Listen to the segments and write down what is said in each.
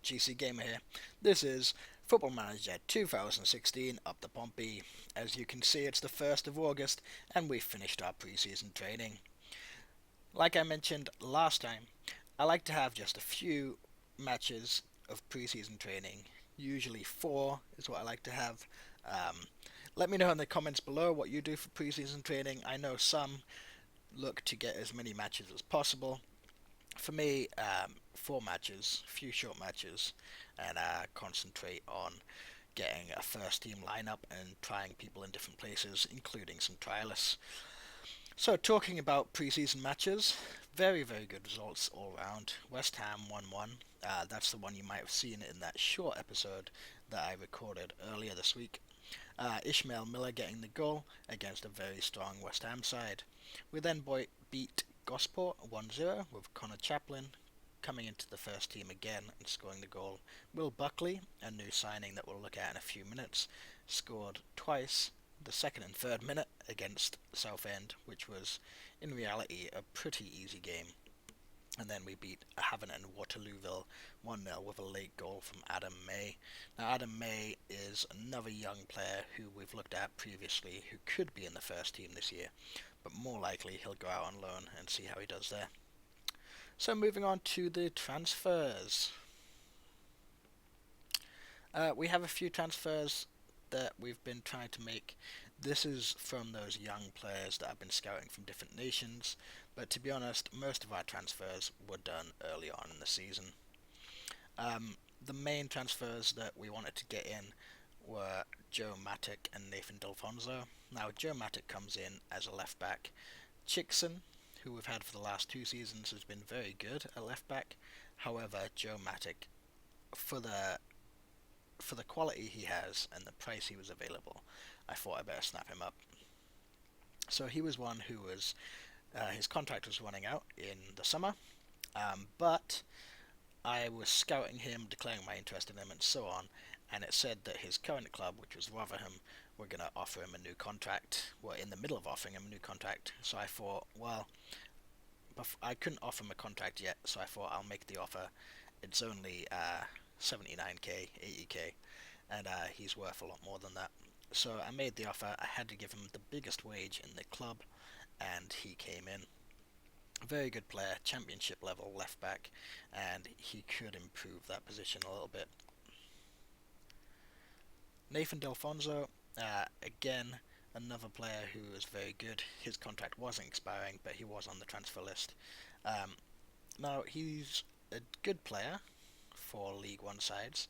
GC Gamer here. This is Football Manager 2016 up the Pompey. As you can see, it's the 1st of August and we've finished our preseason training. Like I mentioned last time, I like to have just a few matches of preseason training. Usually 4 is what I like to have. Um, Let me know in the comments below what you do for preseason training. I know some look to get as many matches as possible. For me, 4 matches, a few short matches, and concentrate on getting a first team lineup and trying people in different places, including some trialists. So, talking about preseason matches, very, very good results all round. West Ham 1-1. That's the one you might have seen in that short episode that I recorded earlier this week. Ishmael Miller getting the goal against a very strong West Ham side. We then beat Gosport 1-0 with Connor Chaplin coming into the first team again and scoring the goal. Will Buckley, a new signing that we'll look at in a few minutes, scored twice, the second and third minute against Southend, which was in reality a pretty easy game. And then we beat Havant and Waterlooville 1-0 with a late goal from Adam May. Now, Adam May is another young player who we've looked at previously who could be in the first team this year, but more likely he'll go out on loan and see how he does there. So, moving on to the transfers. We have a few transfers that we've been trying to make. This is from those young players that I've been scouting from different nations, but to be honest, most of our transfers were done early on in the season. The main transfers that we wanted to get in were Joe Matic and Nathan Delfonso. Now, Joe Matic comes in as a left back. Chickson, who we've had for the last 2 seasons, has been very good at left back. However, Joe Matic, for the quality he has and the price he was available, I thought I better snap him up. So he was one who was his contract was running out in the summer, but I was scouting him, declaring my interest in him, and so on. And it said that his current club, which was Rotherham, were going to offer him a new contract. Were in the middle of offering him a new contract. So I thought, well, I couldn't offer him a contract yet. So I thought I'll make the offer. It's only 79k, 80k, and he's worth a lot more than that. So I made the offer. I had to give him the biggest wage in the club, and he came in. Very good player, championship level left back, and he could improve that position a little bit. Nathan Delfonso, again, another player who is very good. His contract wasn't expiring, but he was on the transfer list. Now, he's a good player for League One sides.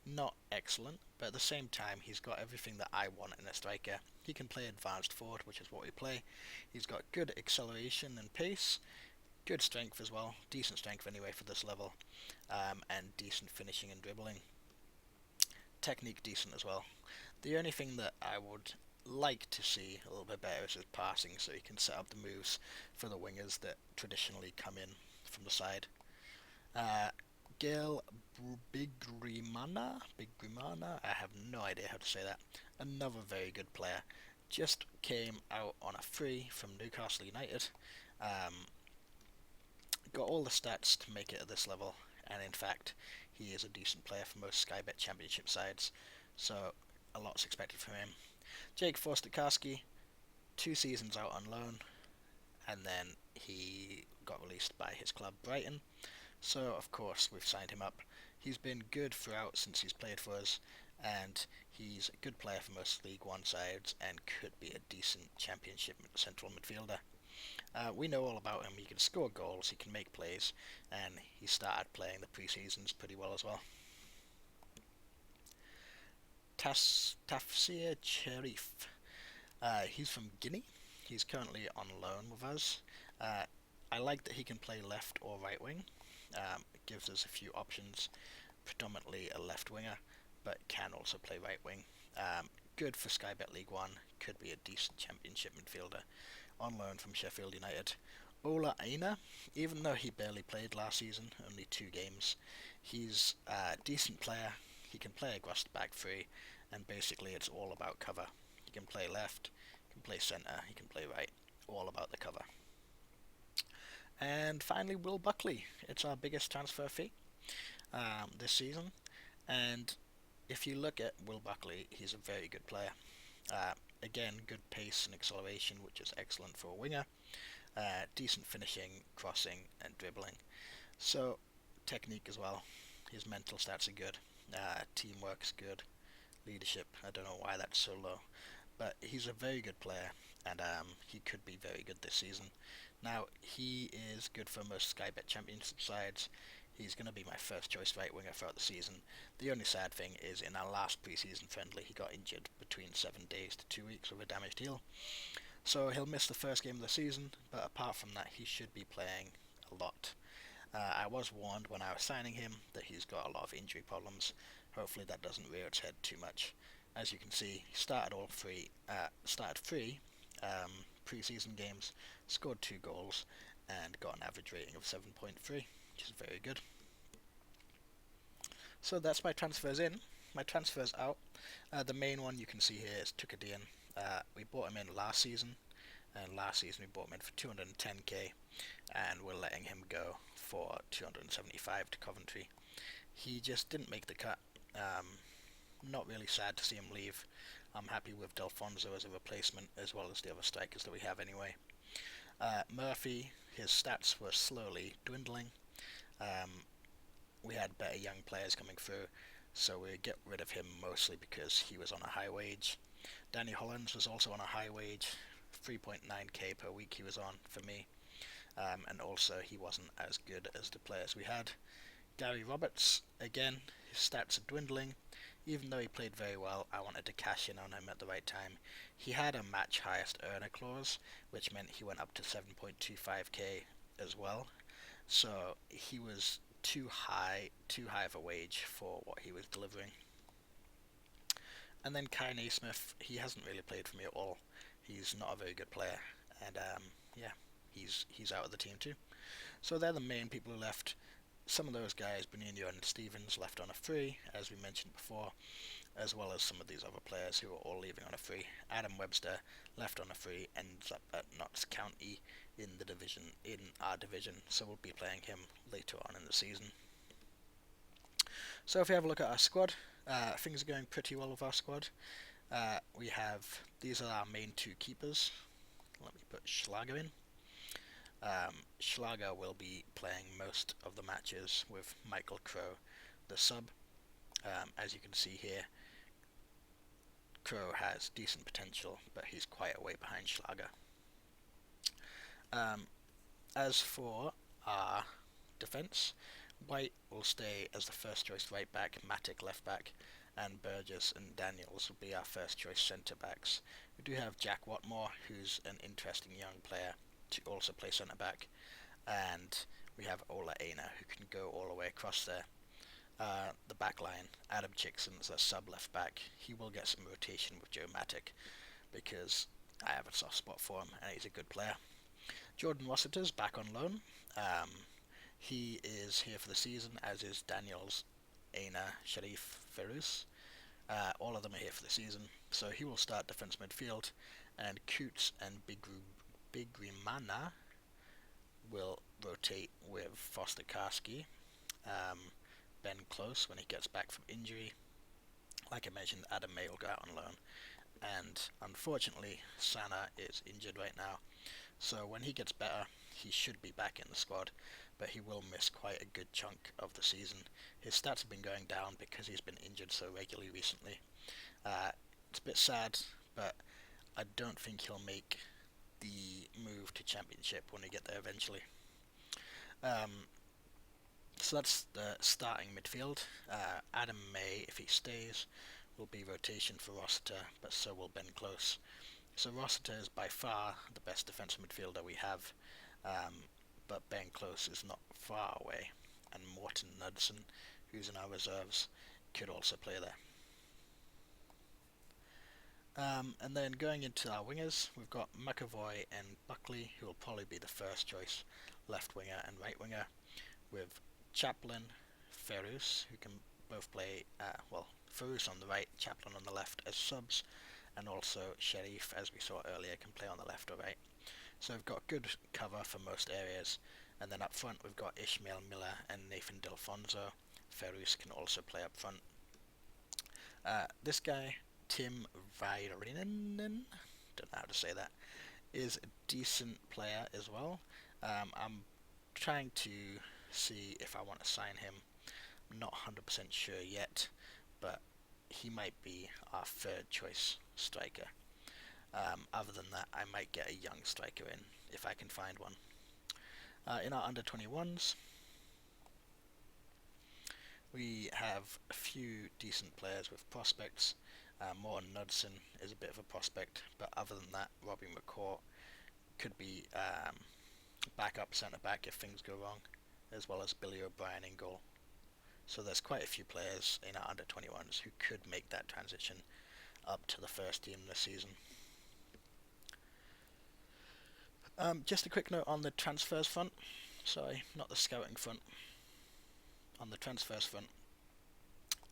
Not excellent, but at the same time, he's got everything that I want in a striker. He can play advanced forward, which is what we play. He's got good acceleration and pace, good strength as well, decent strength anyway for this level, and decent finishing and dribbling. Technique decent as well. The only thing that I would like to see a little bit better is his passing, so he can set up the moves for the wingers that traditionally come in from the side. Gail Bigrimana, I have no idea how to say that. Another very good player. Just came out on a free from Newcastle United. Got all the stats to make it at this level, and in fact, he is a decent player for most Sky Bet Championship sides, so a lot's expected from him. Jake Forster-Karski, 2 seasons out on loan, and then he got released by his club Brighton. So, of course, we've signed him up. He's been good throughout since he's played for us, and he's a good player for most League One sides and could be a decent championship central midfielder. We know all about him. He can score goals, he can make plays, and he started playing the pre-seasons pretty well as well. Tafsir Cherif. He's from Guinea. He's currently on loan with us. I like that he can play left or right wing. It gives us a few options, predominantly a left winger, but can also play right wing. Good for Sky Bet League One, could be a decent championship midfielder. On loan from Sheffield United. Ola Aina, even though he barely played last season, only 2 games, he's a decent player. He can play across the back 3, and basically it's all about cover. He can play left, he can play centre, he can play right, all about the cover. And finally, Will Buckley. It's our biggest transfer fee. this season. And if you look at Will Buckley, he's a very good player. Uh, Again, good pace and acceleration, which is excellent for a winger. Decent finishing, crossing, and dribbling. So, technique as well. His mental stats are good. Teamwork's good. Leadership, I don't know why that's so low. But he's a very good player, and he could be very good this season. Now, he is good for most Sky Bet Championship sides. He's going to be my first choice right winger throughout the season. The only sad thing is in our last preseason friendly, he got injured between 7 days to 2 weeks with a damaged heel. So he'll miss the first game of the season, but apart from that, he should be playing a lot. I was warned when I was signing him that he's got a lot of injury problems. Hopefully that doesn't rear its head too much. As you can see, he started three preseason games, scored 2 goals, and got an average rating of 7.3, which is very good. So that's my transfers in. My transfers out. The main one you can see here is Tukadian. We bought him in last season, and last season we bought him in for 210k, and we're letting him go for 275 to Coventry. He just didn't make the cut. Not really sad to see him leave. I'm happy with Delfonso as a replacement, as well as the other strikers that we have anyway. Murphy, his stats were slowly dwindling. We had better young players coming through, so we get rid of him mostly because he was on a high wage. Danny Hollins was also on a high wage, 3.9k per week he was on for me, and also he wasn't as good as the players we had. Gary Roberts, again, his stats are dwindling. Even though he played very well, I wanted to cash in on him at the right time. He had a match highest earner clause, which meant he went up to 7.25k as well. So he was too high of a wage for what he was delivering. And then Kai Naismith, he hasn't really played for me at all. He's not a very good player, and yeah, he's out of the team too. So they're the main people who left. Some of those guys, Benigno and Stevens, left on a free, as we mentioned before, as well as some of these other players who are all leaving on a free. Adam Webster left on a free, ends up at Notts County in our division, so we'll be playing him later on in the season. So if we have a look at our squad, things are going pretty well with our squad. These are our main two keepers. Let me put Schlager in. Schlager will be playing most of the matches with Michael Crowe, the sub. As you can see here, Crowe has decent potential, but he's quite a way behind Schlager. As for our defence, White will stay as the first choice right back, Matic left back, and Burgess and Daniels will be our first choice centre backs. We do have Jack Watmore, who's an interesting young player, to also play centre back, and we have Ola Aina, who can go all the way across there. The back line, Adam Chickson's a sub left back. He will get some rotation with Joe Matic because I have a soft spot for him and he's a good player. Jordan Rossiter's back on loan. He is here for the season, as is Daniels, Aina, Sharif, Ferus. All of them are here for the season, so he will start defence midfield, and Coots and Bigrimana will rotate with Foster Karski. Ben Close when he gets back from injury. Like I mentioned, Adam May will go out on loan, and unfortunately Sana is injured right now, so when he gets better he should be back in the squad, but he will miss quite a good chunk of the season. His stats have been going down because he's been injured so regularly recently. It's a bit sad, but I don't think he'll make the move to Championship when we get there eventually. So that's the starting midfield. Adam May, if he stays, will be rotation for Rossiter, but so will Ben Close. So Rossiter is by far the best defensive midfielder we have, but Ben Close is not far away, and Morton Knudsen, who's in our reserves, could also play there. And then going into our wingers, we've got McAvoy and Buckley, who will probably be the first choice left winger and right winger, with Chaplin, Ferus, who can both play, Ferus on the right, Chaplin on the left as subs, and also Sharif, as we saw earlier, can play on the left or right. So we've got good cover for most areas, and then up front we've got Ishmael Miller and Nathan Delfonso, Ferus can also play up front. This guy, Tim Väyrynen, don't know how to say that, is a decent player as well. I'm trying to see if I want to sign him. I'm not 100% sure yet, but he might be our third choice striker. Other than that, I might get a young striker in if I can find one. In our under 21s, we have a few decent players with prospects. Morten Knudsen is a bit of a prospect, but other than that, Robbie McCourt could be backup centre back if things go wrong, as well as Billy O'Brien in goal. So there's quite a few players in our under 21s who could make that transition up to the first team this season. Just a quick note on the transfers front. Sorry, not the scouting front. On the transfers front,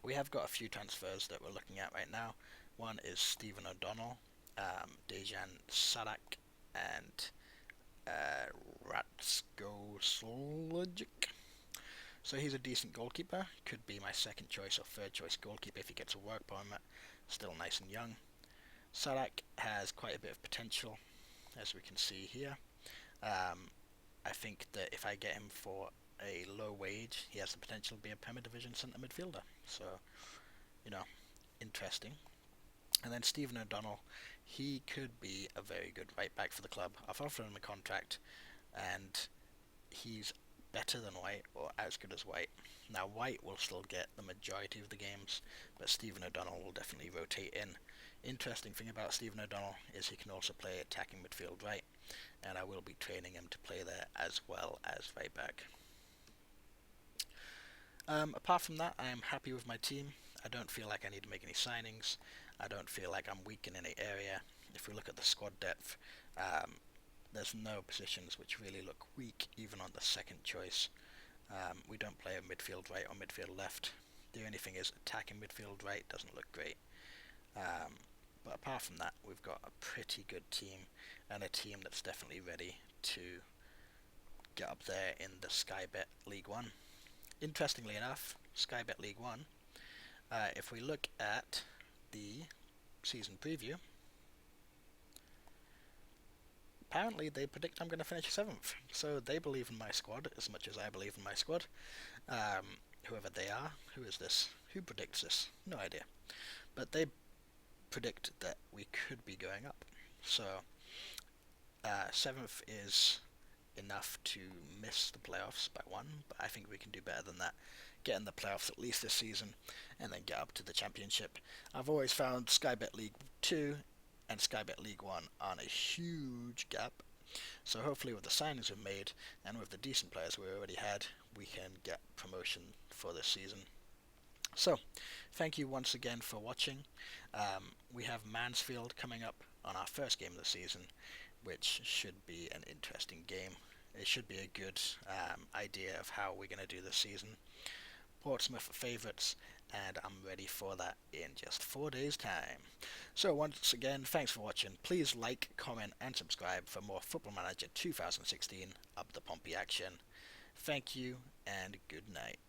we have got a few transfers that we're looking at right now. One is Stephen O'Donnell, Dejan Sadak, and Ratsko Solic. So he's a decent goalkeeper. Could be my second choice or third choice goalkeeper if he gets a work permit. Still nice and young. Sadak has quite a bit of potential, as we can see here. I think that if I get him for a low wage, he has the potential to be a Premier Division centre midfielder. So, interesting. And then Stephen O'Donnell, he could be a very good right back for the club. I've offered him a contract, and he's better than White or as good as White. Now, White will still get the majority of the games, but Stephen O'Donnell will definitely rotate in. Interesting thing about Stephen O'Donnell is he can also play attacking midfield right, and I will be training him to play there as well as right back. Apart from that, I am happy with my team. I don't feel like I need to make any signings. I don't feel like I'm weak in any area. If we look at the squad depth, there's no positions which really look weak, even on the second choice. We don't play a midfield right or midfield left. The only thing is attacking midfield right doesn't look great. But apart from that, we've got a pretty good team, and a team that's definitely ready to get up there in the Sky Bet League 1. Interestingly enough, Sky Bet League 1, if we look at the season preview, apparently they predict I'm going to finish 7th. So they believe in my squad as much as I believe in my squad. Whoever they are, who is this? Who predicts this? No idea. But they predict that we could be going up. So 7th is enough to miss the playoffs by 1, but I think we can do better than that. Get in the playoffs at least this season, and then get up to the championship. I've always found Sky Bet League 2 and Sky Bet League 1 on a huge gap. So hopefully with the signings we've made, and with the decent players we already had, we can get promotion for this season. So, thank you once again for watching. We have Mansfield coming up on our first game of the season, which should be an interesting game. It should be a good idea of how we're going to do this season. Portsmouth favourites, and I'm ready for that in just 4 days' time. So once again, thanks for watching. Please like, comment and subscribe for more Football Manager 2016 Up the Pompey action. Thank you and good night.